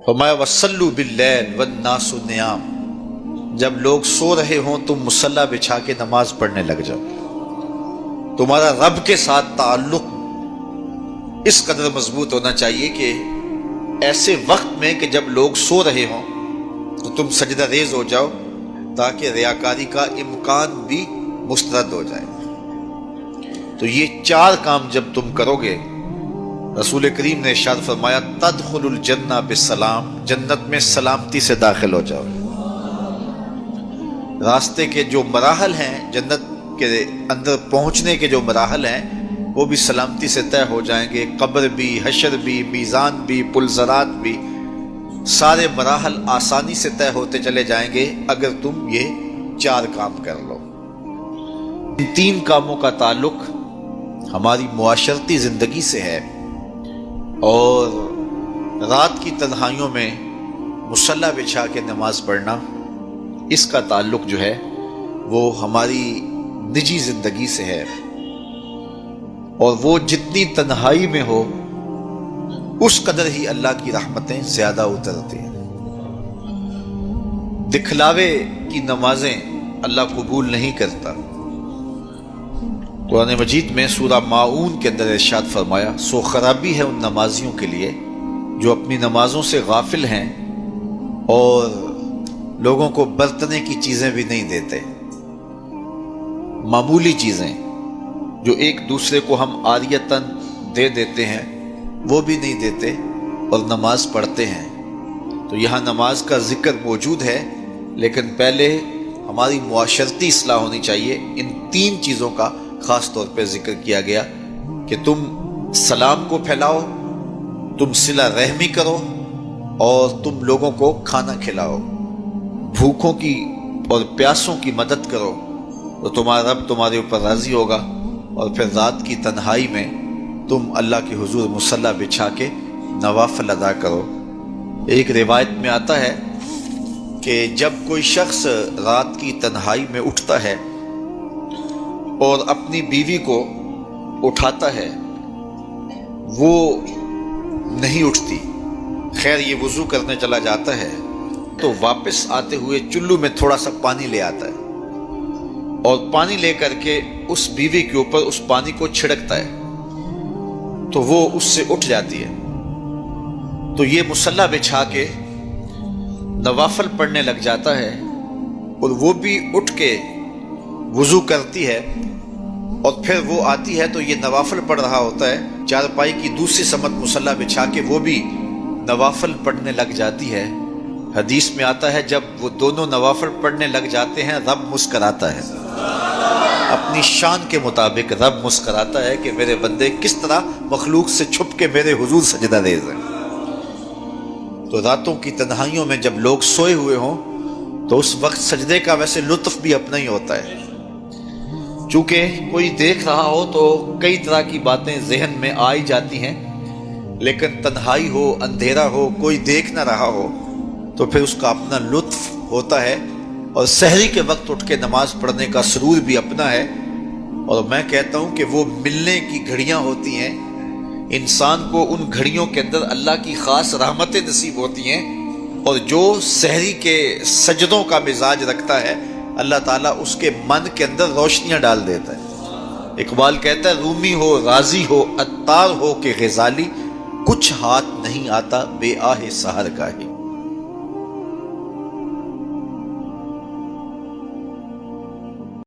فرمایا وصلوا باللیل والناس نیام، جب لوگ سو رہے ہوں تم مصلی بچھا کے نماز پڑھنے لگ جاؤ۔ تمہارا رب کے ساتھ تعلق اس قدر مضبوط ہونا چاہیے کہ ایسے وقت میں کہ جب لوگ سو رہے ہوں تو تم سجدہ ریز ہو جاؤ، تاکہ ریاکاری کا امکان بھی مسترد ہو جائے۔ تو یہ چار کام جب تم کرو گے، رسول کریم نے ارشاد فرمایا تدخل الجنہ بالسلام، جنت میں سلامتی سے داخل ہو جاؤ۔ راستے کے جو مراحل ہیں، جنت کے اندر پہنچنے کے جو مراحل ہیں، وہ بھی سلامتی سے طے ہو جائیں گے۔ قبر بھی، حشر بھی، میزان بھی، پلزرات بھی، سارے مراحل آسانی سے طے ہوتے چلے جائیں گے اگر تم یہ چار کام کر لو۔ ان تین کاموں کا تعلق ہماری معاشرتی زندگی سے ہے، اور رات کی تنہائیوں میں مصلی بچھا کے نماز پڑھنا، اس کا تعلق جو ہے وہ ہماری نجی زندگی سے ہے، اور وہ جتنی تنہائی میں ہو اس قدر ہی اللہ کی رحمتیں زیادہ اترتی ہیں۔ دکھلاوے کی نمازیں اللہ قبول نہیں کرتا۔ قرآن مجید میں سورہ ماعون کے اندر ارشاد فرمایا سو خرابی ہے ان نمازیوں کے لیے جو اپنی نمازوں سے غافل ہیں اور لوگوں کو برتنے کی چیزیں بھی نہیں دیتے، معمولی چیزیں جو ایک دوسرے کو ہم عاریتاً دے دیتے ہیں وہ بھی نہیں دیتے اور نماز پڑھتے ہیں۔ تو یہاں نماز کا ذکر موجود ہے، لیکن پہلے ہماری معاشرتی اصلاح ہونی چاہیے۔ ان تین چیزوں کا خاص طور پہ ذکر کیا گیا کہ تم سلام کو پھیلاؤ، تم صلہ رحمی کرو، اور تم لوگوں کو کھانا کھلاؤ، بھوکوں کی اور پیاسوں کی مدد کرو، تو تمہارا رب تمہارے اوپر راضی ہوگا، اور پھر رات کی تنہائی میں تم اللہ کے حضور مصلی بچھا کے نوافل ادا کرو۔ ایک روایت میں آتا ہے کہ جب کوئی شخص رات کی تنہائی میں اٹھتا ہے اور اپنی بیوی کو اٹھاتا ہے، وہ نہیں اٹھتی، خیر یہ وضو کرنے چلا جاتا ہے تو واپس آتے ہوئے چلو میں تھوڑا سا پانی لے آتا ہے، اور پانی لے کر کے اس بیوی کے اوپر اس پانی کو چھڑکتا ہے تو وہ اس سے اٹھ جاتی ہے۔ تو یہ مصلی بچھا کے نوافل پڑھنے لگ جاتا ہے، اور وہ بھی اٹھ کے وضو کرتی ہے، اور پھر وہ آتی ہے تو یہ نوافل پڑھ رہا ہوتا ہے، چارپائی کی دوسری سمت مصلی بچھا کے وہ بھی نوافل پڑھنے لگ جاتی ہے۔ حدیث میں آتا ہے جب وہ دونوں نوافل پڑھنے لگ جاتے ہیں رب مسکراتا ہے، اپنی شان کے مطابق رب مسکراتا ہے کہ میرے بندے کس طرح مخلوق سے چھپ کے میرے حضور سجدہ ریز ہیں۔ تو راتوں کی تنہائیوں میں جب لوگ سوئے ہوئے ہوں تو اس وقت سجدے کا ویسے لطف بھی اپنا ہی ہوتا ہے، چونکہ کوئی دیکھ رہا ہو تو کئی طرح کی باتیں ذہن میں آئی جاتی ہیں، لیکن تنہائی ہو، اندھیرا ہو، کوئی دیکھ نہ رہا ہو تو پھر اس کا اپنا لطف ہوتا ہے، اور سحری کے وقت اٹھ کے نماز پڑھنے کا سرور بھی اپنا ہے۔ اور میں کہتا ہوں کہ وہ ملنے کی گھڑیاں ہوتی ہیں، انسان کو ان گھڑیوں کے اندر اللہ کی خاص رحمتیں نصیب ہوتی ہیں، اور جو سحری کے سجدوں کا مزاج رکھتا ہے اللہ تعالیٰ اس کے من کے اندر روشنیاں ڈال دیتا ہے۔ اقبال کہتا ہے رومی ہو، رازی ہو، عطار ہو کہ غزالی، کچھ ہاتھ نہیں آتا بے آہ سحر گاہی۔